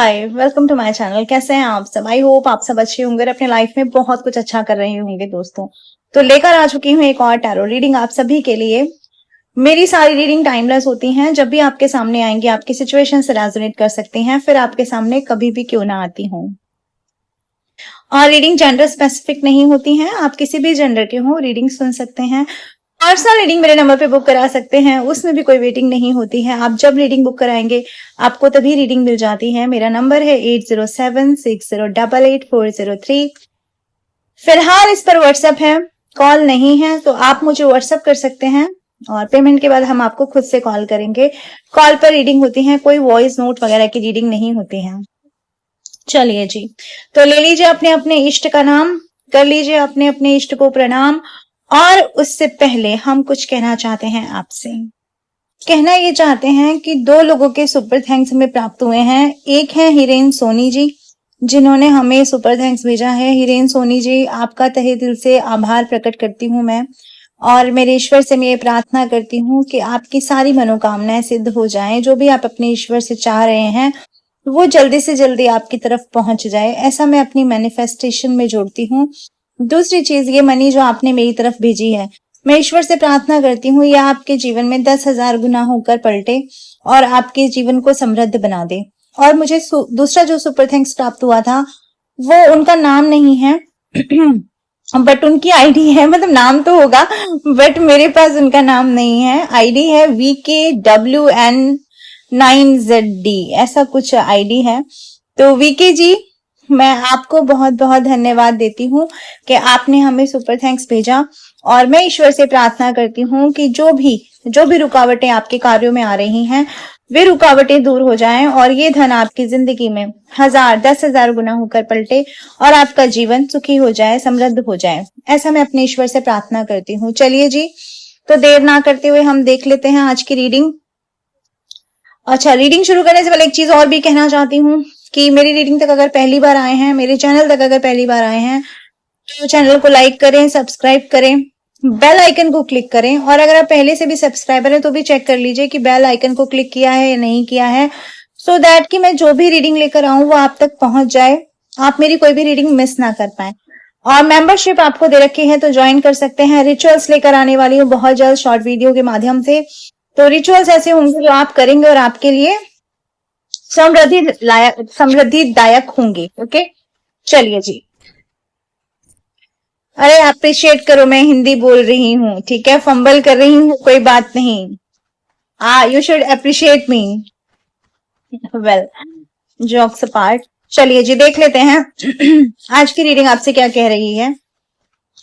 Hi, welcome to my channel. कैसे हैं आप सब? आई होप आप सब अच्छे होंगे और अपने लाइफ में बहुत कुछ अच्छा कर रहे होंगे दोस्तों। तो लेकर आ चुकी हूँ एक और टैरो रीडिंग आप सभी के लिए। मेरी सारी रीडिंग टाइमलेस होती हैं, जब भी आपके सामने आएंगी आपकी सिचुएशन से रेजोनेट कर सकती हैं, फिर आपके सामने कभी भी क्यों ना आती हूँ। और रीडिंग जेंडर स्पेसिफिक नहीं होती हैं, आप किसी भी जेंडर के हो रीडिंग सुन सकते हैं। पर्सनल रीडिंग मेरे नंबर पे बुक करा सकते हैं, उसमें भी कोई वेटिंग नहीं होती है। आप जब रीडिंग बुक कराएंगे आपको तभी रीडिंग मिल जाती है। मेरा नंबर है 8076088403। फिलहाल इस पर व्हाट्सएप है, कॉल नहीं है, तो आप मुझे व्हाट्सएप कर सकते हैं और पेमेंट के बाद हम आपको खुद से कॉल करेंगे। कॉल पर रीडिंग होती है, कोई वॉइस नोट वगैरह की रीडिंग नहीं होती है। चलिए जी, तो ले लीजिए अपने अपने इष्ट का नाम, कर लीजिए अपने अपने इष्ट को प्रणाम। और उससे पहले हम कुछ कहना चाहते हैं आपसे। कहना ये चाहते हैं कि दो लोगों के सुपर थैंक्स हमें प्राप्त हुए हैं। एक है हिरेन सोनी जी, जिन्होंने हमें सुपर थैंक्स भेजा है। हिरेन सोनी जी, आपका तहे दिल से आभार प्रकट करती हूँ मैं, और मेरे ईश्वर से मैं ये प्रार्थना करती हूँ कि आपकी सारी मनोकामनाएं सिद्ध हो जाएं। जो भी आप अपने ईश्वर से चाह रहे हैं वो जल्दी से जल्दी आपकी तरफ पहुंच जाए, ऐसा मैं अपनी मैनिफेस्टेशन में जोड़ती हूँ। दूसरी चीज, ये मनी जो आपने मेरी तरफ भेजी है, मैं ईश्वर से प्रार्थना करती हूँ यह आपके जीवन में 10,000 गुना होकर पलटे और आपके जीवन को समृद्ध बना दे। और मुझे दूसरा जो सुपर थैंक्स प्राप्त हुआ था वो उनका नाम नहीं है बट उनकी आईडी है, मतलब नाम तो होगा बट मेरे पास उनका नाम नहीं है। आईडी है VKWN9ZD, ऐसा कुछ आईडी है। तो वीके जी, मैं आपको बहुत बहुत धन्यवाद देती हूँ कि आपने हमें सुपर थैंक्स भेजा। और मैं ईश्वर से प्रार्थना करती हूँ कि जो भी रुकावटें आपके कार्यों में आ रही हैं वे रुकावटें दूर हो जाएं और ये धन आपकी जिंदगी में 1000 10,000 गुना होकर पलटे और आपका जीवन सुखी हो जाए, समृद्ध हो जाए, ऐसा मैं अपने ईश्वर से प्रार्थना करती हूँ। चलिए जी, तो देर ना करते हुए हम देख लेते हैं आज की रीडिंग। अच्छा, रीडिंग शुरू करने से पहले एक चीज और भी कहना चाहती हूँ कि मेरी रीडिंग तक अगर पहली बार आए हैं, मेरे चैनल तक अगर पहली बार आए हैं, तो चैनल को लाइक करें, सब्सक्राइब करें, बेल आइकन को क्लिक करें। और अगर आप पहले से भी सब्सक्राइबर हैं तो भी चेक कर लीजिए कि बेल आइकन को क्लिक किया है या नहीं किया है, सो दैट कि मैं जो भी रीडिंग लेकर आऊं वो आप तक पहुंच जाए, आप मेरी कोई भी रीडिंग मिस ना कर पाए। और मेंबरशिप आपको दे रखी है तो ज्वाइन कर सकते हैं। रिचुअल्स लेकर आने वाली हूँ बहुत जल्द शॉर्ट वीडियो के माध्यम से। तो रिचुअल्स ऐसे होंगे जो आप करेंगे और आपके लिए समृद्धिदायक होंगे। ओके, चलिए जी। अरे अप्रिशिएट करो, मैं हिंदी बोल रही हूँ, ठीक है, फंबल कर रही हूँ, कोई बात नहीं। You should appreciate me. Well, jokes apart, चलिए जी देख लेते हैं आज की रीडिंग आपसे क्या कह रही है।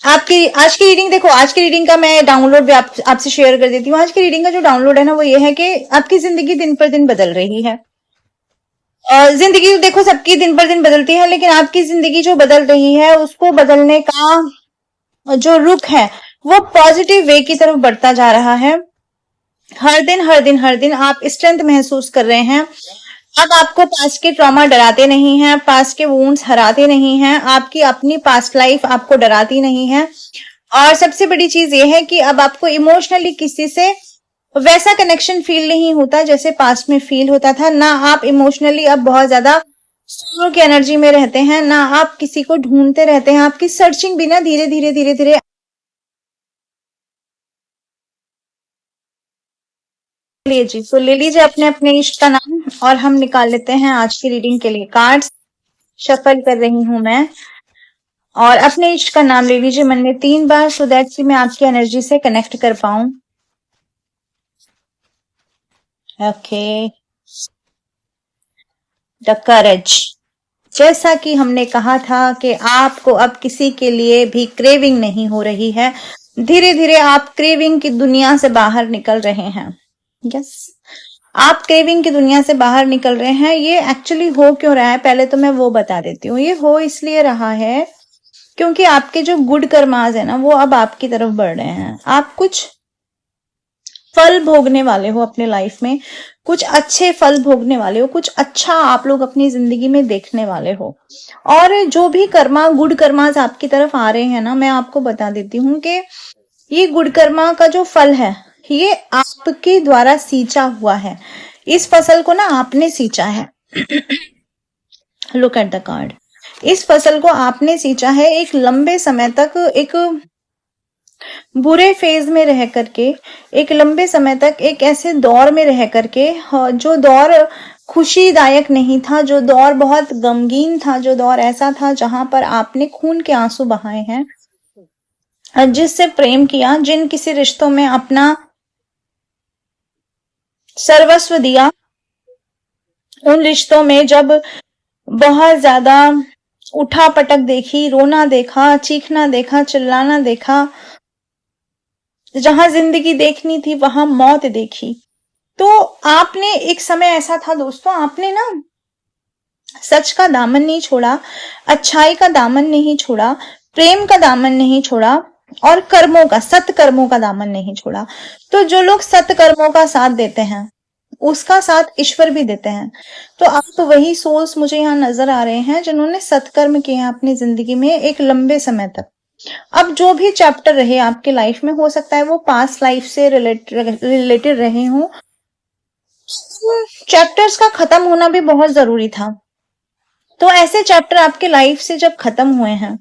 आपकी आज की रीडिंग देखो, आज की रीडिंग का मैं डाउनलोड भी आपसे शेयर कर देती हूँ। आज की रीडिंग का जो डाउनलोड है ना वो ये है कि आपकी जिंदगी दिन पर दिन बदल रही है। जिंदगी देखो सबकी दिन पर दिन बदलती है, लेकिन आपकी जिंदगी जो बदल रही है उसको बदलने का जो रुख है वो पॉजिटिव वे की तरफ बढ़ता जा रहा है। हर दिन आप स्ट्रेंथ महसूस कर रहे हैं। अब आपको पास्ट के ट्रॉमा डराते नहीं हैं, पास्ट के वुंड्स हराते नहीं हैं, आपकी अपनी पास्ट लाइफ आपको डराती नहीं है। और सबसे बड़ी चीज ये है कि अब आपको इमोशनली किसी से वैसा कनेक्शन फील नहीं होता जैसे पास्ट में फील होता था। ना आप इमोशनली अब बहुत ज्यादा सोलो की एनर्जी में रहते हैं, ना आप किसी को ढूंढते रहते हैं। आपकी सर्चिंग भी ना धीरे धीरे ले जी, तो ले लीजिए अपने अपने इष्ट का नाम और हम निकाल लेते हैं आज की रीडिंग के लिए कार्ड्स। शफल कर रही हूं मैं, और अपने इष्ट का नाम ले लीजिए मन में 3 बार, सो दैट कि मैं आपकी एनर्जी से कनेक्ट कर पाऊं। Okay, the courage. जैसा कि हमने कहा था कि आपको अब किसी के लिए भी क्रेविंग नहीं हो रही है, धीरे धीरे आप क्रेविंग की दुनिया से बाहर निकल रहे हैं। यस, आप क्रेविंग की दुनिया से बाहर निकल रहे हैं। ये एक्चुअली हो क्यों रहा है पहले तो मैं वो बता देती हूँ। ये हो इसलिए रहा है क्योंकि आपके जो गुड कर्मास है ना वो अब आपकी तरफ बढ़ रहे हैं। आप कुछ फल भोगने वाले हो अपने लाइफ में, कुछ अच्छे फल भोगने वाले हो, कुछ अच्छा आप लोग अपनी जिंदगी में देखने वाले हो। और जो भी कर्मा गुड कर्मास आपकी तरफ आ रहे हैं ना, मैं आपको बता देती हूँ कि ये गुड कर्मा का जो फल है ये आपके द्वारा सींचा हुआ है। इस फसल को ना आपने सींचा है लुक एट द कार्ड। इस फसल को आपने सींचा है एक लंबे समय तक, एक बुरे फेज में रह करके, एक लंबे समय तक एक ऐसे दौर में रह करके, जो दौर खुशीदायक नहीं था, जो दौर बहुत गमगीन था, जो दौर ऐसा था जहां पर आपने खून के आंसू बहाए हैं, जिससे प्रेम किया, जिन किसी रिश्तों में अपना सर्वस्व दिया, उन रिश्तों में जब बहुत ज्यादा उठा पटक देखी, रोना देखा, चीखना देखा, चिल्लाना देखा, जहां जिंदगी देखनी थी वहां मौत देखी, तो आपने एक समय ऐसा था दोस्तों, आपने ना सच का दामन नहीं छोड़ा, अच्छाई का दामन नहीं छोड़ा, प्रेम का दामन नहीं छोड़ा, और कर्मों का, सत्कर्मों का दामन नहीं छोड़ा। तो जो लोग सत्कर्मों का साथ देते हैं उसका साथ ईश्वर भी देते हैं। तो आप वही सोल्स मुझे यहाँ नजर आ रहे हैं जिन्होंने सत्कर्म किए हैं अपनी जिंदगी में एक लंबे समय तक। अब जो भी चैप्टर रहे आपके लाइफ में, हो सकता है वो पास्ट लाइफ से रिलेटेड रहे हों, चैप्टर्स का खत्म होना भी बहुत जरूरी था। तो ऐसे चैप्टर आपके लाइफ से जब खत्म हुए हैं,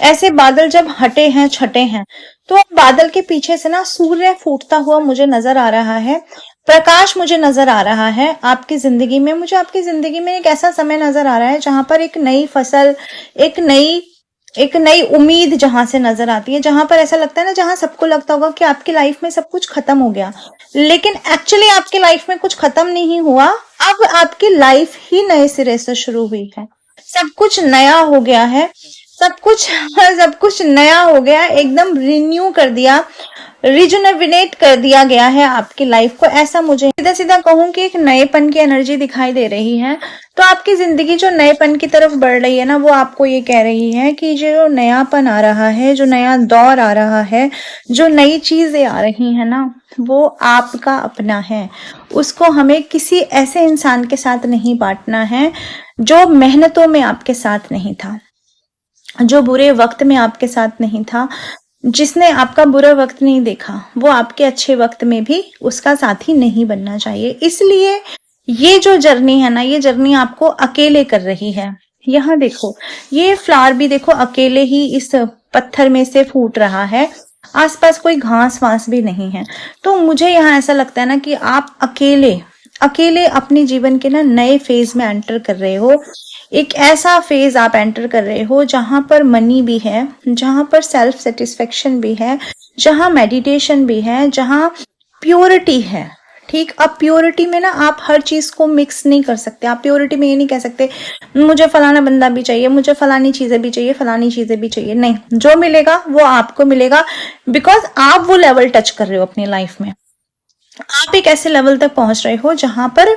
ऐसे बादल जब हटे हैं, छटे हैं, तो बादल के पीछे से ना सूर्य फूटता हुआ मुझे नजर आ रहा है, प्रकाश मुझे नजर आ रहा है आपकी जिंदगी में। मुझे आपकी जिंदगी में एक ऐसा समय नजर आ रहा है जहां पर एक नई फसल, एक नई उम्मीद जहां से नजर आती है, जहां पर ऐसा लगता है ना, जहां सबको लगता होगा कि आपकी लाइफ में सब कुछ खत्म हो गया, लेकिन एक्चुअली आपकी लाइफ में कुछ खत्म नहीं हुआ। अब आपकी लाइफ ही नए सिरे से शुरू हुई है, सब कुछ नया हो गया है, सब कुछ नया हो गया, एकदम रिन्यू कर दिया, रिजुनविनेट कर दिया गया है आपकी लाइफ को। ऐसा मुझे सीधा सीधा कहूं कि एक नएपन की एनर्जी दिखाई दे रही है। तो आपकी जिंदगी जो नएपन की तरफ बढ़ रही है ना, वो आपको ये कह रही है कि जो नयापन आ रहा है, जो नया दौर आ रहा है, जो नई चीजें आ रही है ना, वो आपका अपना है। उसको हमें किसी ऐसे इंसान के साथ नहीं बांटना है जो मेहनतों में आपके साथ नहीं था, जो बुरे वक्त में आपके साथ नहीं था, जिसने आपका बुरा वक्त नहीं देखा, वो आपके अच्छे वक्त में भी उसका साथी नहीं बनना चाहिए। इसलिए ये जो जर्नी है ना, ये जर्नी आपको अकेले कर रही है। यहाँ देखो, ये फ्लावर भी देखो अकेले ही इस पत्थर में से फूट रहा है, आसपास कोई घास वास भी नहीं है। तो मुझे यहाँ ऐसा लगता है ना कि आप अकेले अपने जीवन के ना नए फेज में एंटर कर रहे हो। एक ऐसा फेज आप एंटर कर रहे हो जहां पर मनी भी है, जहां पर सेल्फ सेटिस्फेक्शन भी है, जहां मेडिटेशन भी है, जहां प्योरिटी है। ठीक, अब प्योरिटी में ना आप हर चीज को मिक्स नहीं कर सकते। आप प्योरिटी में ये नहीं कह सकते मुझे फलाना बंदा भी चाहिए, मुझे फलानी चीजें भी चाहिए, फलानी चीजें भी चाहिए। नहीं, जो मिलेगा वो आपको मिलेगा, बिकॉज आप वो लेवल टच कर रहे हो अपनी लाइफ में। आप एक ऐसे लेवल तक पहुंच रहे हो जहां पर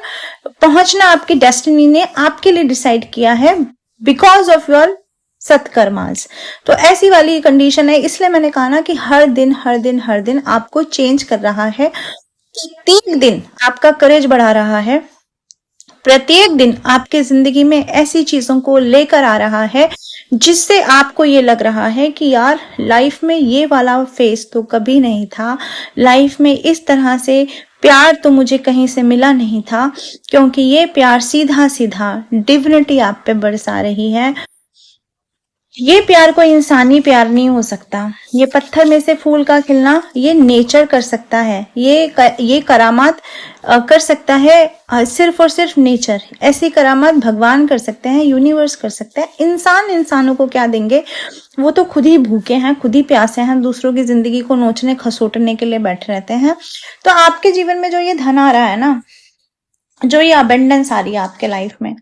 पहुंचना आपकी डेस्टिनी ने आपके लिए डिसाइड किया है, बिकॉज ऑफ योर सत्कर्मास। तो ऐसी वाली कंडीशन है, इसलिए मैंने कहा ना कि हर दिन आपको चेंज कर रहा है। प्रत्येक दिन आपका करेज बढ़ा रहा है, प्रत्येक दिन आपके जिंदगी में ऐसी चीजों को लेकर आ रहा है जिससे आपको ये लग रहा है कि यार लाइफ में ये वाला फेस तो कभी नहीं था, लाइफ में इस तरह से प्यार तो मुझे कहीं से मिला नहीं था, क्योंकि ये प्यार सीधा सीधा डिविनिटी आप पे बरसा रही है। ये प्यार कोई इंसानी प्यार नहीं हो सकता। ये पत्थर में से फूल का खिलना ये नेचर कर सकता है, ये करामात कर सकता है सिर्फ और सिर्फ नेचर। ऐसी करामात भगवान कर सकते हैं, यूनिवर्स कर सकता है। इंसानों को क्या देंगे, वो तो खुद ही भूखे हैं, खुद ही प्यासे हैं, दूसरों की जिंदगी को नोचने खसोटने के लिए बैठे रहते हैं। तो आपके जीवन में जो ये धन आ रहा है ना, जो ये अबेंडेंस आ रही है आपके लाइफ में,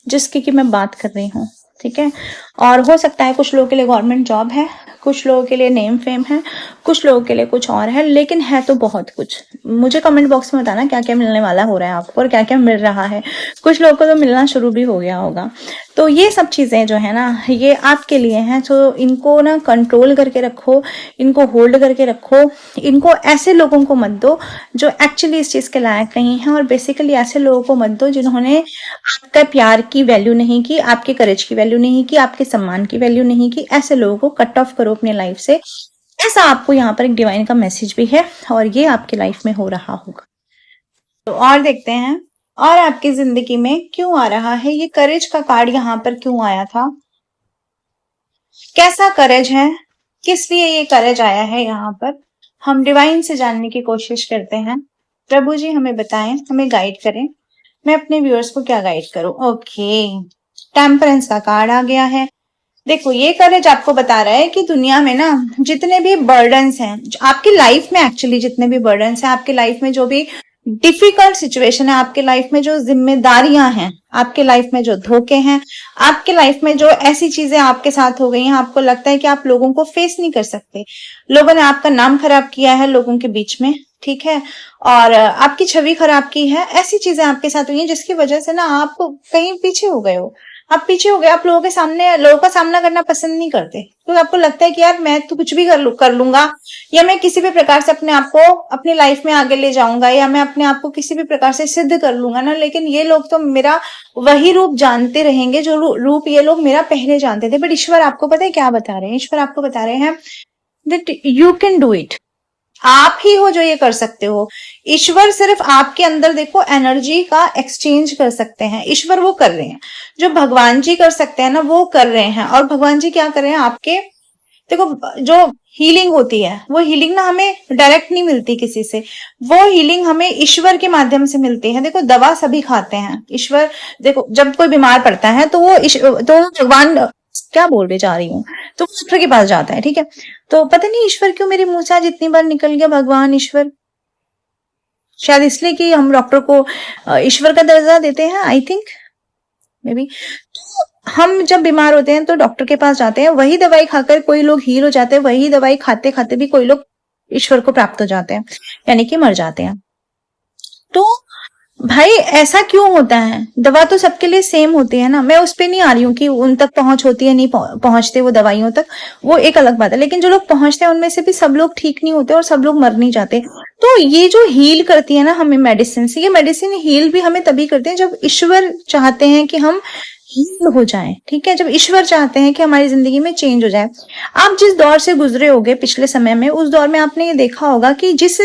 जिसकी कि मैं बात कर रही हूँ, ठीक है। और हो सकता है कुछ लोगों के लिए गवर्नमेंट जॉब है, कुछ लोगों के लिए नेम फेम है, कुछ लोगों के लिए कुछ और है, लेकिन है तो बहुत कुछ। मुझे कमेंट बॉक्स में बताना क्या क्या मिलने वाला हो रहा है आपको और क्या क्या मिल रहा है। कुछ लोगों को तो मिलना शुरू भी हो गया होगा। तो ये सब चीजें जो है ना, ये आपके लिए हैं। तो इनको ना कंट्रोल करके रखो, इनको होल्ड करके रखो, इनको ऐसे लोगों को मत दो जो एक्चुअली इस चीज के लायक नहीं है, और बेसिकली ऐसे लोगों को मत दो जिन्होंने आपका प्यार की वैल्यू नहीं की, आपके करेज की वैल्यू नहीं की, आपके सम्मान की वैल्यू नहीं की। ऐसे लोगों को कट ऑफ करो अपनी लाइफ से। ऐसा आपको यहाँ पर एक डिवाइन का मैसेज भी है और ये आपकी लाइफ में हो रहा होगा। तो और देखते हैं और आपकी जिंदगी में क्यों आ रहा है। ये करेज का कार्ड यहाँ पर क्यों आया था, कैसा करेज है, किस लिए ये करेज आया है यहाँ पर, हम डिवाइन से जानने की कोशिश करते हैं। प्रभु जी हमें बताएं, हमें गाइड करें, मैं अपने व्यूअर्स को क्या गाइड करूं। ओके, टेम्परेंस का कार्ड आ गया है। देखो ये करेज आपको बता रहा है कि दुनिया में ना जितने भी बर्डन्स हैं आपकी लाइफ में, एक्चुअली जितने भी बर्डन्स हैं आपकी लाइफ में, जो भी डिफिकल्ट सिचुएशन है आपके लाइफ में, जो जिम्मेदारियां हैं आपके लाइफ में, जो धोखे हैं आपके लाइफ में, जो ऐसी चीजें आपके साथ हो गई हैं आपको लगता है कि आप लोगों को फेस नहीं कर सकते, लोगों ने आपका नाम खराब किया है लोगों के बीच में, ठीक है, और आपकी छवि खराब की है, ऐसी चीजें आपके साथ हुई हैं जिसकी वजह से ना आप कहीं पीछे हो गए हो, आप पीछे हो गए, आप लोगों के सामने लोगों का सामना करना पसंद नहीं करते, तो आपको लगता है कि यार मैं तो कुछ भी कर लूंगा, या मैं किसी भी प्रकार से अपने आप को अपनी लाइफ में आगे ले जाऊंगा, या मैं अपने आप को किसी भी प्रकार से सिद्ध कर लूंगा ना, लेकिन ये लोग तो मेरा वही रूप जानते रहेंगे जो रूप ये लोग मेरा पहले जानते थे। बट ईश्वर आपको पता है क्या बता रहे हैं, ईश्वर आपको बता रहे हैं that you can do it, आप ही हो जो ये कर सकते हो। ईश्वर सिर्फ आपके अंदर देखो एनर्जी का एक्सचेंज कर सकते हैं, ईश्वर वो कर रहे हैं जो भगवान जी कर सकते हैं ना, वो कर रहे हैं। और भगवान जी क्या कर रहे हैं आपके, देखो जो हीलिंग होती है वो हीलिंग ना हमें डायरेक्ट नहीं मिलती किसी से, वो हीलिंग हमें ईश्वर के माध्यम से मिलती है। देखो दवा सभी खाते हैं, ईश्वर देखो जब कोई बीमार पड़ता है तो वो तो भगवान, क्या बोल रही जा रही हूँ, तो डॉक्टर के पास जाता है, ठीक है, तो पता नहीं ईश्वर क्यों मेरे मुंह से आज इतनी बार निकल गया भगवान ईश्वर, शायद इसलिए कि हम डॉक्टर को ईश्वर का दर्जा देते हैं, आई थिंक मे बी। हम जब बीमार होते हैं तो डॉक्टर के पास जाते हैं, वही दवाई खाकर कोई लोग हील हो जाते हैं, वही दवाई खाते खाते भी कोई लोग ईश्वर को प्राप्त हो जाते हैं, यानी कि मर जाते हैं। तो भाई ऐसा क्यों होता है, दवा तो सबके लिए सेम होती है ना, मैं उस पर नहीं आ रही हूँ कि उन तक पहुंच होती है नहीं पहुंचते वो दवाइयों तक, वो एक अलग बात है, लेकिन जो लोग पहुंचते हैं उनमें से भी सब लोग ठीक नहीं होते और सब लोग मर नहीं जाते। तो ये जो हील करती है ना हमें मेडिसिन से, ये मेडिसिन हील भी हमें तभी करते हैं जब ईश्वर चाहते हैं कि हम हील हो जाए, ठीक है, जब ईश्वर चाहते हैं कि हमारी जिंदगी में चेंज हो जाए। आप जिस दौर से गुजरे होगे पिछले समय में, उस दौर में आपने ये देखा होगा कि जिस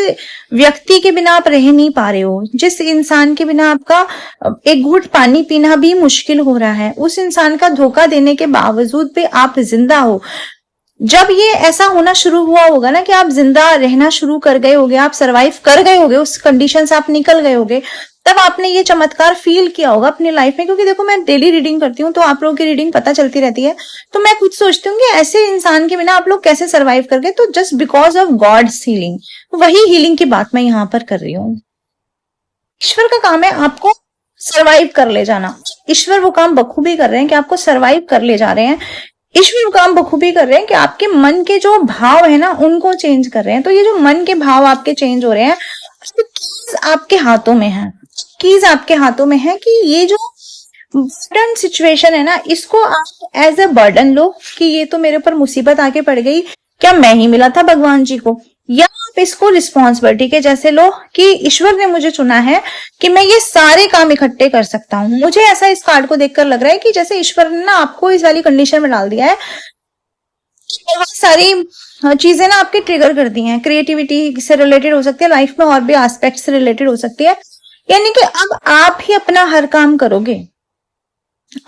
व्यक्ति के बिना आप रह नहीं पा रहे हो, जिस इंसान के बिना आपका एक घूंट पानी पीना भी मुश्किल हो रहा है, उस इंसान का धोखा देने के बावजूद भी आप जिंदा हो, जब ये ऐसा होना शुरू हुआ होगा ना कि आप जिंदा रहना शुरू कर गए होगे, आप सरवाइव कर गए होगे, उस कंडीशन से आप निकल गए होगे, तब आपने ये चमत्कार फील किया होगा अपनी लाइफ में। क्योंकि देखो मैं डेली रीडिंग करती हूँ तो आप लोगों की रीडिंग पता चलती रहती है, तो मैं खुद सोचती हूँ कि ऐसे इंसान के बिना आप लोग कैसे सरवाइव कर गए, तो just because of God's healing, वही हीलिंग की बात मैं यहाँ पर कर रही हूँ। ईश्वर का काम है आपको सरवाइव कर ले जाना, ईश्वर वो काम बखूबी कर रहे हैं कि आपको सरवाइव कर ले जा रहे हैं, ईश्वर काम बखूबी कर रहे हैं कि आपके मन के जो भाव है ना उनको चेंज कर रहे हैं। तो ये जो मन के भाव आपके चेंज हो रहे हैं, कीज आपके हाथों में है, कीज आपके हाथों में है कि ये जो बर्डन सिचुएशन है ना, इसको आप एज ए बर्डन लो कि ये तो मेरे ऊपर मुसीबत आके पड़ गई, क्या मैं ही मिला था भगवान जी को, या आप इसको रिस्पॉन्सिबिलिटी के जैसे लो कि ईश्वर ने मुझे चुना है कि मैं ये सारे काम इकट्ठे कर सकता हूँ। मुझे ऐसा इस कार्ड को देखकर लग रहा है कि जैसे ईश्वर ने ना आपको इस वाली कंडीशन में डाल दिया है, बहुत सारी चीजें ना आपके ट्रिगर कर दी हैं, क्रिएटिविटी से रिलेटेड हो सकती है, लाइफ में और भी एस्पेक्ट से रिलेटेड हो सकती है, यानी कि अब आप ही अपना हर काम करोगे,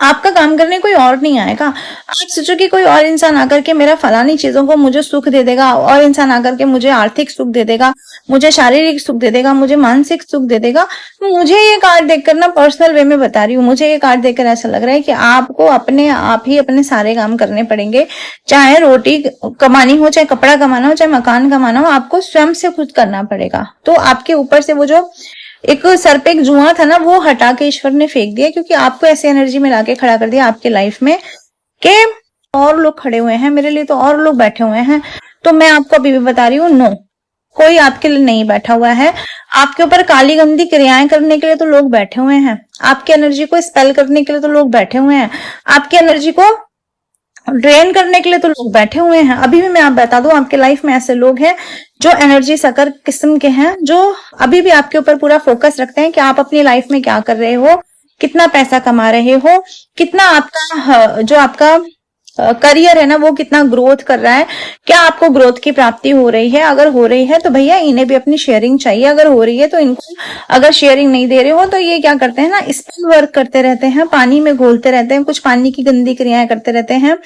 आपका काम करने कोई और नहीं आएगा। आप सोचो कि कोई और इंसान आकर के मेरा फलानी चीजों को मुझे सुख दे देगा, और इंसान आकर के मुझे आर्थिक सुख दे देगा, मुझे शारीरिक सुख दे देगा, मुझे मानसिक सुख दे देगा। मुझे ये कार्ड देखकर ना, पर्सनल वे में बता रही हूँ, मुझे ये कार्ड देखकर ऐसा लग रहा है कि आपको अपने आप ही अपने सारे काम करने पड़ेंगे, चाहे रोटी कमानी हो, चाहे कपड़ा कमाना हो, चाहे मकान कमाना हो, आपको स्वयं से खुद करना पड़ेगा। तो आपके ऊपर से वो जो एक सर पे एक जुआ था ना, वो हटा के ईश्वर ने फेंक दिया, क्योंकि आपको ऐसी एनर्जी में लाके खड़ा कर दिया आपके लाइफ में कि और लोग खड़े हुए हैं मेरे लिए, तो और लोग बैठे हुए हैं। तो मैं आपको अभी भी बता रही हूँ, नो, कोई आपके लिए नहीं बैठा हुआ है। आपके ऊपर काली गंदी क्रियाएं करने के लिए तो लोग बैठे हुए हैं, आपकी एनर्जी को स्पेल करने के लिए तो लोग बैठे हुए हैं, आपकी एनर्जी को ड्रेन करने के लिए तो लोग बैठे हुए हैं। अभी भी मैं आप बता दूं, आपके लाइफ में ऐसे लोग हैं जो एनर्जी सकर किस्म के हैं, जो अभी भी आपके ऊपर पूरा फोकस रखते हैं कि आप अपनी लाइफ में क्या कर रहे हो, कितना पैसा कमा रहे हो, कितना आपका जो आपका करियर है ना वो कितना ग्रोथ कर रहा है, क्या आपको ग्रोथ की प्राप्ति हो रही है। अगर हो रही है तो भैया इन्हें भी अपनी शेयरिंग चाहिए, अगर हो रही है तो इनको, अगर शेयरिंग नहीं दे रहे हो तो ये क्या करते हैं ना, स्पेल वर्क करते रहते हैं, पानी में घोलते रहते हैं, कुछ पानी की गंदी क्रियाएं करते रहते हैं,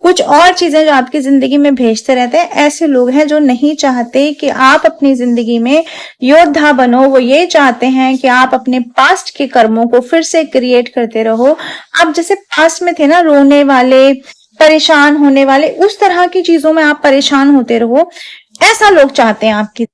कुछ और चीजें जो आपकी जिंदगी में भेजते रहते हैं। ऐसे लोग हैं जो नहीं चाहते कि आप अपनी जिंदगी में योद्धा बनो, वो ये चाहते हैं कि आप अपने पास्ट के कर्मों को फिर से क्रिएट करते रहो। आप जैसे पास्ट में थे ना, रोने वाले, परेशान होने वाले, उस तरह की चीजों में आप परेशान होते रहो, ऐसा लोग चाहते हैं आपकी।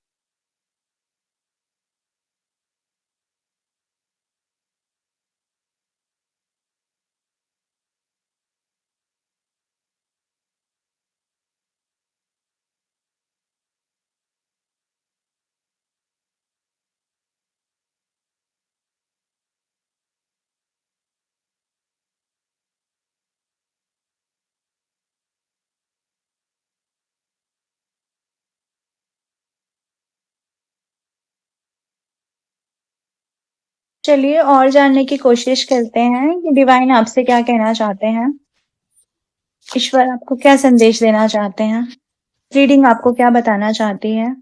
चलिए और जानने की कोशिश करते हैं कि डिवाइन आपसे क्या कहना चाहते हैं, ईश्वर आपको क्या संदेश देना चाहते हैं, रीडिंग आपको क्या बताना चाहती है।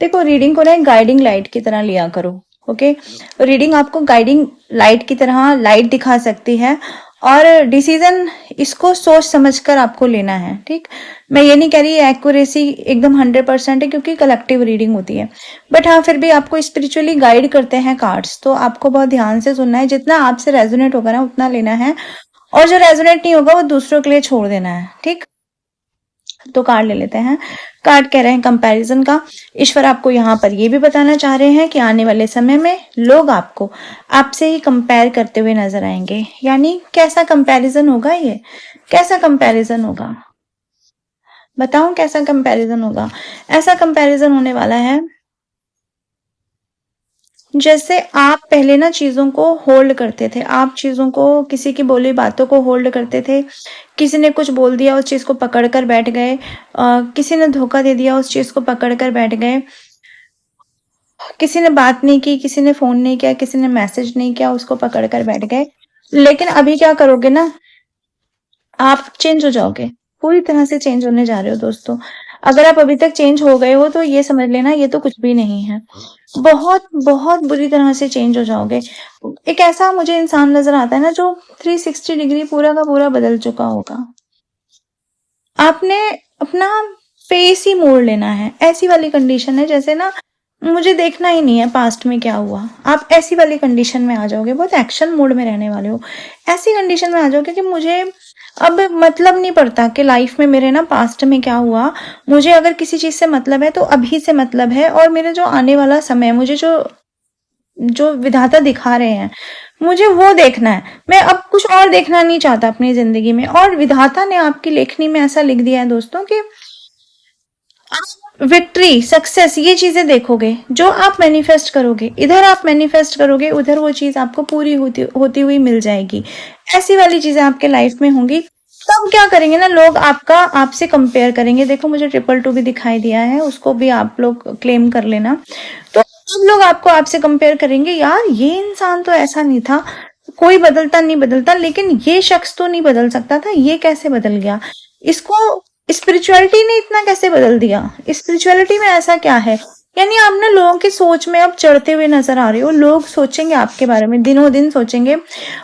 देखो रीडिंग को ना एक गाइडिंग लाइट की तरह लिया करो। ओके, रीडिंग आपको गाइडिंग लाइट की तरह लाइट दिखा सकती है, और डिसीजन इसको सोच समझकर आपको लेना है। ठीक, मैं ये नहीं कह रही एक्यूरेसी एकदम 100% है, क्योंकि कलेक्टिव रीडिंग होती है, बट हाँ फिर भी आपको स्पिरिचुअली गाइड करते हैं कार्ड्स, तो आपको बहुत ध्यान से सुनना है, जितना आपसे रेजोनेट होगा ना उतना लेना है, और जो रेजोनेट नहीं होगा वो दूसरों के लिए छोड़ देना है। ठीक, तो कार्ड ले लेते हैं। कार्ड कह रहे हैं कंपैरिजन का। ईश्वर आपको यहाँ पर ये भी बताना चाह रहे हैं कि आने वाले समय में लोग आपको आपसे ही कंपेयर करते हुए नजर आएंगे। यानी कैसा कंपैरिजन होगा, ये कैसा कंपैरिजन होगा, बताऊं कैसा कंपैरिजन होगा। ऐसा कंपैरिजन होने वाला है जैसे आप पहले ना चीजों को होल्ड करते थे, आप चीजों को, किसी की बोली बातों को होल्ड करते थे, किसी ने कुछ बोल दिया उस चीज को पकड़ कर बैठ गए, किसी ने धोखा दे दिया उस चीज को पकड़ कर बैठ गए, किसी ने बात नहीं की, किसी ने फोन नहीं किया, किसी ने मैसेज नहीं किया, उसको पकड़ कर बैठ गए। लेकिन अभी क्या करोगे ना, आप चेंज हो जाओगे, पूरी तरह से चेंज होने जा रहे हो दोस्तों। अगर आप अभी तक चेंज हो गए हो तो ये समझ लेना ये तो कुछ भी नहीं है, बहुत बहुत बुरी तरह से चेंज हो जाओगे। एक ऐसा मुझे इंसान नजर आता है ना जो 360 डिग्री पूरा का पूरा बदल चुका होगा। आपने अपना फेस ही मोड़ लेना है, ऐसी वाली कंडीशन है जैसे ना मुझे देखना ही नहीं है पास्ट में क्या हुआ, आप ऐसी वाली कंडीशन में आ जाओगे, बहुत एक्शन मोड में रहने वाले हो, ऐसी कंडीशन में आ जाओगे कि मुझे अब मतलब नहीं पड़ता कि लाइफ में मेरे ना पास्ट में क्या हुआ, मुझे अगर किसी चीज से मतलब है तो अभी से मतलब है, और मेरे जो आने वाला समय, मुझे जो जो विधाता दिखा रहे हैं मुझे वो देखना है, मैं अब कुछ और देखना नहीं चाहता अपनी जिंदगी में। और विधाता ने आपकी लेखनी में ऐसा लिख दिया है दोस्तों कि विक्ट्री, सक्सेस, ये चीजें देखोगे, जो आप मैनिफेस्ट करोगे, इधर आप मैनिफेस्ट करोगे उधर वो चीज आपको पूरी होती हुई मिल जाएगी। ऐसी वाली चीजें आपके लाइफ में होंगी। तब क्या करेंगे ना लोग, आपका आपसे कंपेयर करेंगे। देखो मुझे 222 भी दिखाई दिया है, उसको भी आप लोग क्लेम कर लेना। तो सब लोग आपको आपसे कंपेयर करेंगे, यार ये इंसान तो ऐसा नहीं था, कोई बदलता नहीं बदलता, लेकिन ये शख्स तो नहीं बदल सकता था, ये कैसे बदल गया, इसको स्पिरिचुअलिटी ने इतना कैसे बदल दिया, स्पिरिचुअलिटी में ऐसा क्या है। यानी आप ना लोगों की सोच में अब चढ़ते हुए नजर आ रहे हो, लोग सोचेंगे आपके बारे में, दिनों दिन सोचेंगे,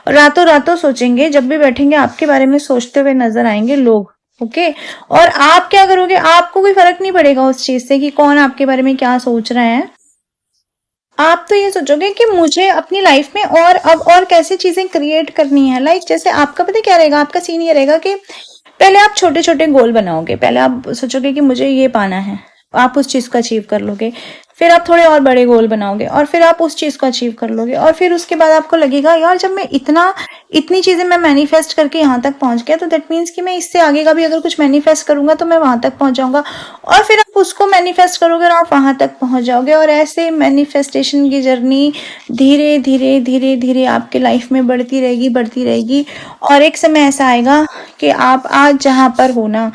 रातों रातों सोचेंगे, जब भी बैठेंगे आपके बारे में सोचते हुए नजर आएंगे लोग। ओके, और आप क्या करोगे, आपको कोई फर्क नहीं पड़ेगा उस चीज से कि कौन आपके बारे में क्या सोच रहे हैं। आप तो ये सोचोगे कि मुझे अपनी लाइफ में और अब और कैसे चीजें क्रिएट करनी है। लाइक जैसे आपका पता क्या रहेगा, आपका सीन ये रहेगा कि पहले आप छोटे छोटे गोल बनाओगे, पहले आप सोचोगे कि मुझे ये पाना है, आप उस चीज को अचीव कर लोगे, फिर आप थोड़े और बड़े गोल बनाओगे और फिर आप उस चीज को अचीव कर लोगे, और फिर उसके बाद आपको लगेगा यार जब मैं इतनी चीजें मैं मैनिफेस्ट करके यहाँ तक पहुंच गया, तो दैट मीन्स कि मैं इससे आगे का भी अगर कुछ मैनिफेस्ट करूंगा तो मैं वहां तक पहुंच जाऊंगा, और फिर आप उसको मैनिफेस्ट करोगे और आप वहां तक पहुंच जाओगे। और ऐसे मैनिफेस्टेशन की जर्नी धीरे धीरे धीरे धीरे आपके लाइफ में बढ़ती रहेगी, बढ़ती रहेगी, और एक समय ऐसा आएगा कि आप आज जहां पर हो ना,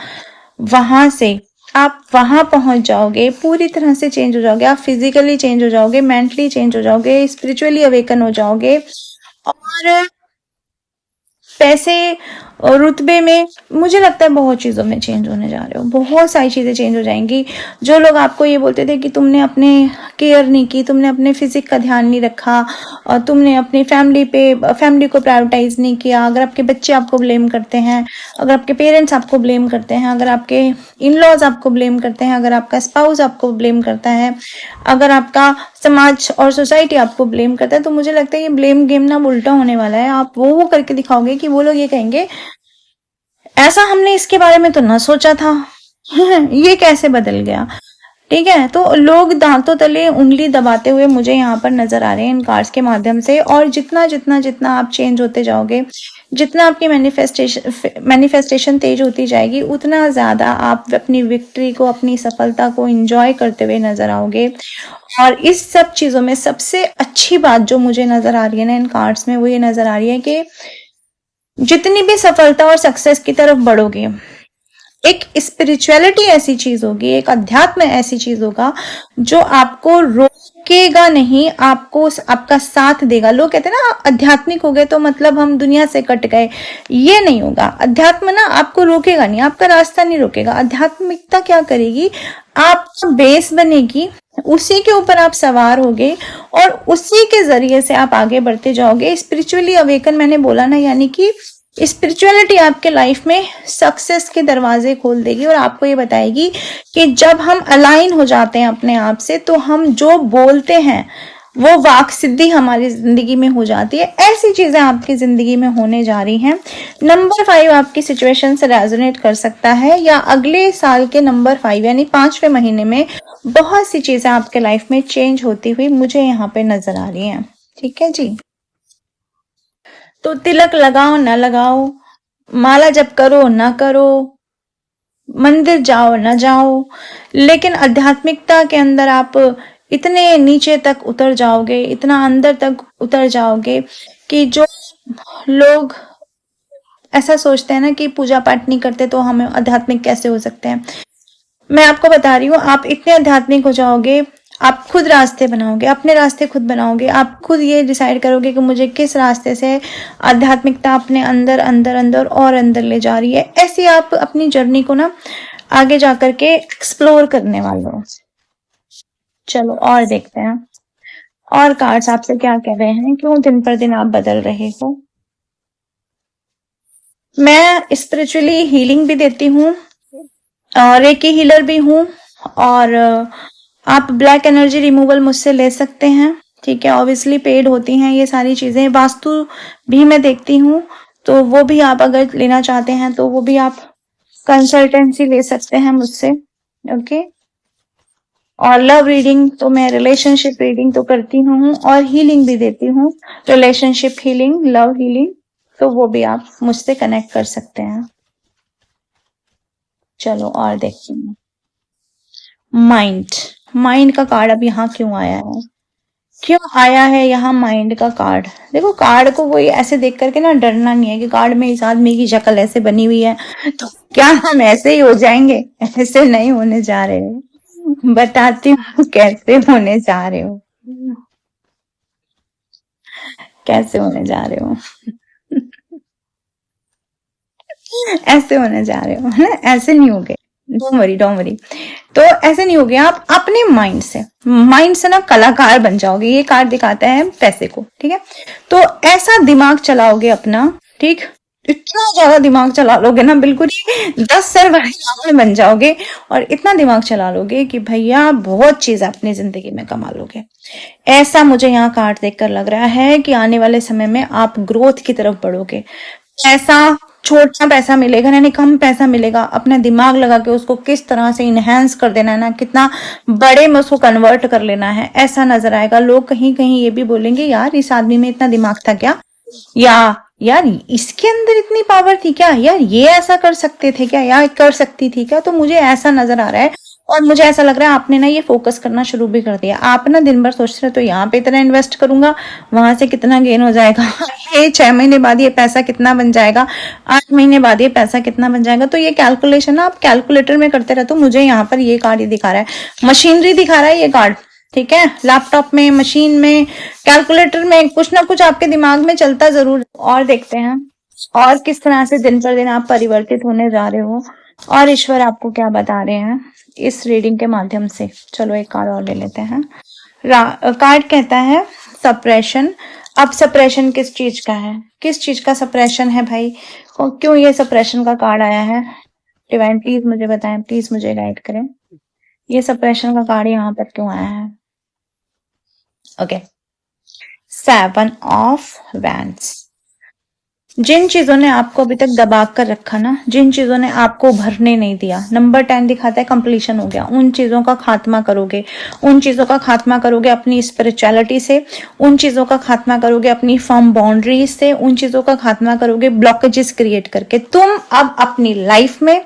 वहां से आप वहां पहुंच जाओगे, पूरी तरह से चेंज हो जाओगे, आप फिजिकली चेंज हो जाओगे, मेंटली चेंज हो जाओगे, स्पिरिचुअली अवेकन हो जाओगे, और पैसे और रुतबे में, मुझे लगता है बहुत चीज़ों में चेंज होने जा रहे हो, बहुत सारी चीज़ें चेंज हो जाएंगी। जो लोग आपको ये बोलते थे कि तुमने अपने केयर नहीं की, तुमने अपने फिजिक का ध्यान नहीं रखा, और तुमने अपनी फैमिली को प्रायोरिटाइज नहीं किया, अगर आपके बच्चे आपको ब्लेम करते हैं, अगर आपके पेरेंट्स आपको ब्लेम करते हैं, अगर आपके इन लॉज आपको ब्लेम करते हैं, अगर आपका स्पाउस आपको ब्लेम करता है, अगर आपका समाज और सोसाइटी आपको ब्लेम करता है, तो मुझे लगता है ये ब्लेम गेम ना उल्टा होने वाला है। आप वो करके दिखाओगे कि वो लोग ये कहेंगे ऐसा हमने इसके बारे में तो ना सोचा था, ये कैसे बदल गया। ठीक है, तो लोग दांतों तले उंगली दबाते हुए मुझे यहाँ पर नजर आ रहे हैं इन कार्ड्स के माध्यम से। और जितना जितना जितना आप चेंज होते जाओगे, जितना आपकी मैनिफेस्टेशन तेज होती जाएगी, उतना ज्यादा आप अपनी विक्ट्री को, अपनी सफलता को एंजॉय करते हुए नजर आओगे। और इस सब चीजों में सबसे अच्छी बात जो मुझे नजर आ रही है ना इन कार्ड्स में, वो ये नजर आ रही है कि जितनी भी सफलता और सक्सेस की तरफ बढ़ोगे, एक स्पिरिचुअलिटी ऐसी चीज होगी, एक अध्यात्म ऐसी चीज होगा जो आपको रोकेगा नहीं, आपको आपका साथ देगा। लोग कहते हैं ना आध्यात्मिक हो गए तो मतलब हम दुनिया से कट गए, ये नहीं होगा। अध्यात्म ना आपको रोकेगा नहीं, आपका रास्ता नहीं रोकेगा। आध्यात्मिकता क्या करेगी, आपका बेस बनेगी, उसी के ऊपर आप सवार होगे और उसी के जरिए से आप आगे बढ़ते जाओगे। स्पिरिचुअली अवेकन मैंने बोला ना, यानी कि स्पिरिचुअलिटी आपके लाइफ में सक्सेस के दरवाजे खोल देगी और आपको ये बताएगी कि जब हम अलाइन हो जाते हैं अपने आप से, तो हम जो बोलते हैं वो वाक सिद्धि हमारी जिंदगी में हो जाती है। ऐसी चीजें आपकी जिंदगी में होने जा रही हैं। नंबर 5 आपकी सिचुएशन से रेजोनेट कर सकता है, या अगले साल के नंबर 5 यानी 5वें महीने में बहुत सी चीजें आपके लाइफ में चेंज होती हुई मुझे यहाँ पे नजर आ रही हैं। ठीक है जी, तो तिलक लगाओ ना लगाओ, माला जप करो ना करो, मंदिर जाओ ना जाओ, लेकिन आध्यात्मिकता के अंदर आप इतने नीचे तक उतर जाओगे, इतना अंदर तक उतर जाओगे कि जो लोग ऐसा सोचते हैं ना कि पूजा पाठ नहीं करते तो हमें आध्यात्मिक कैसे हो सकते हैं, मैं आपको बता रही हूँ, आप इतने आध्यात्मिक हो जाओगे, आप खुद रास्ते बनाओगे, अपने रास्ते खुद बनाओगे। आप खुद ये डिसाइड करोगे कि मुझे किस रास्ते से आध्यात्मिकता अपने अंदर अंदर अंदर और अंदर ले जा रही है। ऐसे आप अपनी जर्नी को ना आगे जाकर के एक्सप्लोर करने वाले हो। चलो और देखते हैं और कार्ड्स आपसे क्या कह रहे हैं, क्यों दिन पर दिन आप बदल रहे हो। मैं स्पिरिचुअली हीलिंग भी देती हूँ, रेकी हीलर भी हूँ, और आप ब्लैक एनर्जी रिमूवल मुझसे ले सकते हैं। ठीक है, ऑब्वियसली पेड होती हैं ये सारी चीजें। वास्तु भी मैं देखती हूँ, तो वो भी आप अगर लेना चाहते हैं तो वो भी आप कंसल्टेंसी ले सकते हैं मुझसे। ओके, और लव रीडिंग तो मैं रिलेशनशिप रीडिंग तो करती हूँ और हीलिंग भी देती हूँ, रिलेशनशिप हीलिंग, लव हीलिंग, तो वो भी आप मुझसे कनेक्ट कर सकते हैं। चलो और देखते हैं माइंड का कार्ड अब यहाँ क्यों आया है, क्यों आया है यहाँ माइंड का कार्ड। देखो, कार्ड को वो ऐसे देख करके ना डरना नहीं है कि कार्ड में इस आदमी की शक्ल ऐसे बनी हुई है तो क्या हम ऐसे ही हो जाएंगे, ऐसे नहीं होने जा रहे। बताती हूँ कैसे होने जा रहे हो, कैसे होने जा रहे हो। ऐसे होने जा रहे हो, है ना, ऐसे नहीं हो गए, डोंट वरी। तो ऐसे नहीं हो गया, आप अपने माइंड से ना कलाकार बन जाओगे। ये कार्ड दिखाता है पैसे को, ठीक है, तो ऐसा दिमाग चलाओगे अपना, ठीक, इतना ज्यादा दिमाग चला लोगे ना, बिल्कुल ही 10 सर वाले बन जाओगे, और इतना दिमाग चला लोगे कि भैया बहुत चीज अपनी जिंदगी में कमा लोगे। ऐसा मुझे यहाँ कार्ड देखकर लग रहा है कि आने वाले समय में आप ग्रोथ की तरफ बढ़ोगे। पैसा, छोटा पैसा मिलेगा यानी कम पैसा मिलेगा, अपना दिमाग लगा के उसको किस तरह से इनहेंस कर देना है ना, कितना बड़े में उसको कन्वर्ट कर लेना है, ऐसा नजर आएगा। लोग कहीं कहीं ये भी बोलेंगे यार इस आदमी में इतना दिमाग था क्या, या यार इसके अंदर इतनी पावर थी क्या, यार ये ऐसा कर सकते थे क्या, या कर सकती थी क्या। तो मुझे ऐसा नजर आ रहा है और मुझे ऐसा लग रहा है आपने ना ये फोकस करना शुरू भी कर दिया। आप ना दिन भर सोच रहे तो यहाँ पे इतना इन्वेस्ट करूंगा, वहां से कितना गेन हो जाएगा, ये 6 महीने बाद ये पैसा कितना बन जाएगा, 8 महीने बाद ये पैसा कितना बन जाएगा। तो ये कैलकुलेशन ना आप कैलकुलेटर में करते रहते हो। मुझे यहाँ पर ये कार्ड ही दिखा रहा है, मशीनरी दिखा रहा है ये कार्ड, ठीक है, लैपटॉप में, मशीन में, कैलकुलेटर में कुछ ना कुछ आपके दिमाग में चलता जरूर। और देखते हैं और किस तरह से दिन पर दिन आप परिवर्तित होने जा रहे हो और ईश्वर आपको क्या बता रहे हैं इस रीडिंग के माध्यम से। चलो एक कार्ड और ले लेते हैं। कार्ड कहता है सप्रेशन। अब सप्रेशन किस चीज का है, किस चीज का सप्रेशन है भाई, और क्यों ये सप्रेशन का कार्ड आया है? डिवाइन प्लीज मुझे बताएं, प्लीज मुझे गाइड करें, ये सप्रेशन का कार्ड यहाँ पर क्यों आया है? Okay, 7 of wands. जिन चीजों ने आपको अभी तक दबा कर रखा ना, जिन चीजों ने आपको उभरने नहीं दिया, नंबर 10 दिखाता है कंप्लीशन हो गया, उन चीजों का खात्मा करोगे, उन चीजों का खात्मा करोगे अपनी स्पिरिचुअलिटी से, उन चीजों का खात्मा करोगे अपनी फर्म बाउंड्रीज से, उन चीजों का खात्मा करोगे ब्लॉकेजेस क्रिएट करके। तुम अब अपनी लाइफ में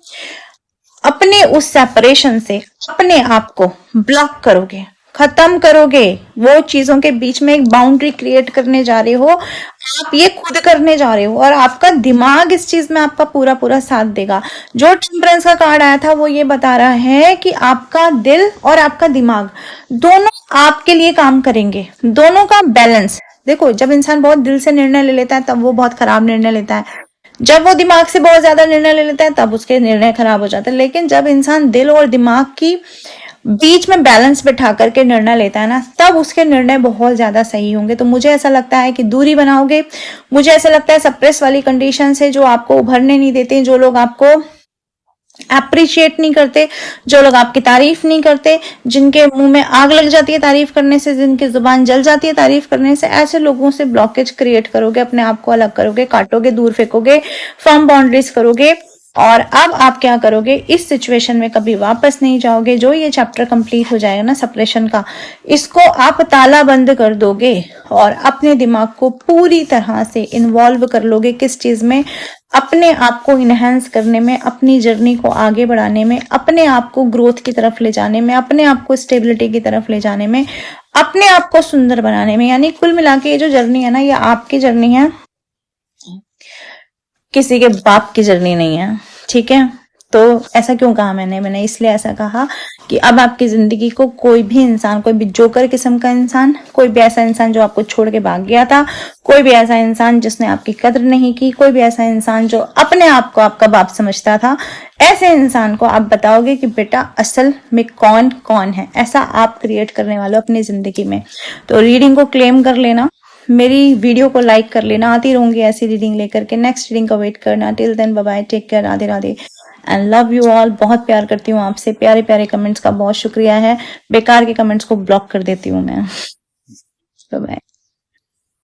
अपने उस सेपरेशन से अपने आप को ब्लॉक करोगे, खत्म करोगे। वो चीजों के बीच में एक बाउंड्री क्रिएट करने जा रहे हो, आप ये खुद करने जा रहे हो, और आपका दिमाग इस चीज में आपका पूरा पूरा साथ देगा। जो टेम्परेंस का कार्ड आया था वो ये बता रहा है कि आपका दिल और आपका दिमाग दोनों आपके लिए काम करेंगे, दोनों का बैलेंस। देखो, जब इंसान बहुत दिल से निर्णय ले लेता है तब वो बहुत खराब निर्णय लेता है, जब वो दिमाग से बहुत ज्यादा निर्णय ले लेता है तब उसके निर्णय खराब हो जाते हैं। लेकिन जब इंसान दिल और दिमाग की बीच में बैलेंस बिठा करके निर्णय लेता है ना, तब उसके निर्णय बहुत ज्यादा सही होंगे। तो मुझे ऐसा लगता है कि दूरी बनाओगे, मुझे ऐसा लगता है सप्रेस वाली कंडीशन से जो आपको उभरने नहीं देते, जो लोग आपको अप्रिशिएट नहीं करते, जो लोग आपकी तारीफ नहीं करते, जिनके मुंह में आग लग जाती है तारीफ करने से, जिनकी जुबान जल जाती है तारीफ करने से, ऐसे लोगों से ब्लॉकेज क्रिएट करोगे, अपने आप को अलग करोगे, काटोगे, दूर फेंकोगे, फर्म बाउंड्रीज करोगे। और अब आप क्या करोगे, इस सिचुएशन में कभी वापस नहीं जाओगे। जो ये चैप्टर कंप्लीट हो जाएगा ना सप्रेशन का, इसको आप ताला बंद कर दोगे और अपने दिमाग को पूरी तरह से इन्वॉल्व कर लोगे किस चीज में, अपने आप को इनहेंस करने में, अपनी जर्नी को आगे बढ़ाने में, अपने आप को ग्रोथ की तरफ ले जाने में, अपने आप को स्टेबिलिटी की तरफ ले जाने में, अपने आप को सुंदर बनाने में। यानी कुल मिला के ये जो जर्नी है ना, ये आपकी जर्नी है, किसी के बाप की जर्नी नहीं है। ठीक है, तो ऐसा क्यों कहा मैंने इसलिए ऐसा कहा कि अब आपकी जिंदगी को कोई भी इंसान, कोई भी जोकर किस्म का इंसान, कोई भी ऐसा इंसान जो आपको छोड़ के भाग गया था, कोई भी ऐसा इंसान जिसने आपकी कदर नहीं की, कोई भी ऐसा इंसान जो अपने आप को आपका बाप समझता था, ऐसे इंसान को आप बताओगे कि बेटा असल में कौन कौन है। ऐसा आप क्रिएट करने वाले हो अपनी जिंदगी में। तो रीडिंग को क्लेम कर लेना, मेरी वीडियो को लाइक कर लेना, आती रहूंगी ऐसी रीडिंग लेकर के। नेक्स्ट रीडिंग का वेट करना। Till then bye bye, take care, Radhe Radhe and love you all. बहुत प्यार करती हूँ आपसे, प्यारे प्यारे कमेंट्स का बहुत शुक्रिया है, बेकार के कमेंट्स को ब्लॉक कर देती हूँ मैं। Bye bye.